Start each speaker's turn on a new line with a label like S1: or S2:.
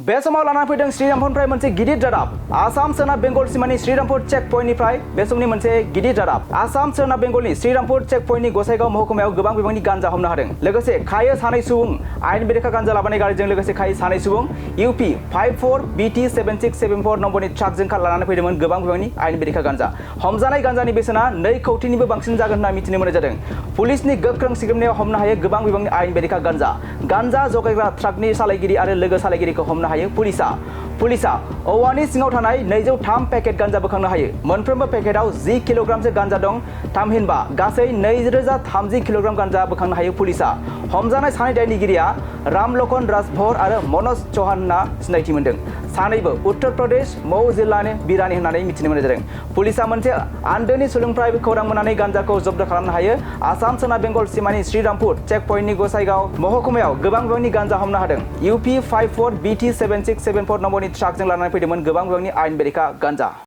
S1: बे समाव लाना फैदों श्रीरामपुरनिफ्राय मोनसे गिदिर रादाब आसाम सोनाब बेंगल सिमानि श्रीरामपुर चेक पॉइंटनिफ्राय बे समनि मोनसे गिदिर रादाब आसाम सोनाब बेंगलनि श्रीरामपुर चेक पॉइंटनि गसाइगाव महकुमायाव गोबां बिबांनि गांजा हमनो हादों लोगोसे खायो सानै सुबुं आयेन बेरेखा गांजा लाबोनाय गारिजों लोगोसे खायो सानै सुबुं UP 54 BT 7674 नम्बरनि ट्राकजों लानानै फैदोंमोन गोबां बिबांनि आयेन बेरेखा गांजा हमजानाय गांजानि बेसेना 2 कौटिनिबो बांसिन जागोन होनना मिथिनो मोननाय जादों पुलिसनि गोख्रों सिग्रोमनायाव हमनो हायो गोबां बिबांनि आयेन बेरेखा गांजा जगायग्रा ट्राकनि सालायगिरि आरो लोगो सालायगिरिखौ हमनो हायो पुलिसा औवानि सिङाव थानाय 203 पेकेट गांजा बोखांनो हायो मोनफ्रोमबो पेकेटआव 10 किल'ग्रामसो गांजा दं थामहिनबा गासै 2030 किल'ग्राम गांजा बोखांनो हायो पुलिसा हमजानाय सानै दायनिगिरिया रामलखन राजभर आरो मनज चौहान होनना सिनायथि मोनदों सानैबो उत्तर प्रदेश मऊ जिल्लानि बिरानि होननानै मिथिनो मोननाय जादों पुलिसा मोनसे आन्दोनि सुलुंनिफ्राय खौरां मोननानै गांजाखौ जब्द खालामनो हायो आसाम सोनाब बेंगल सिमानि श्रीरामपुर चेक पॉइंटनि गसाइगाव महकुमायाव गोबां बिबांनि गांजा हमनो हादों UP 54 BT 7674 नम्बरनि ट्राकजों लानानै फैदोंमोन गोबां बिबांनि आयेन बेरेखा गांजा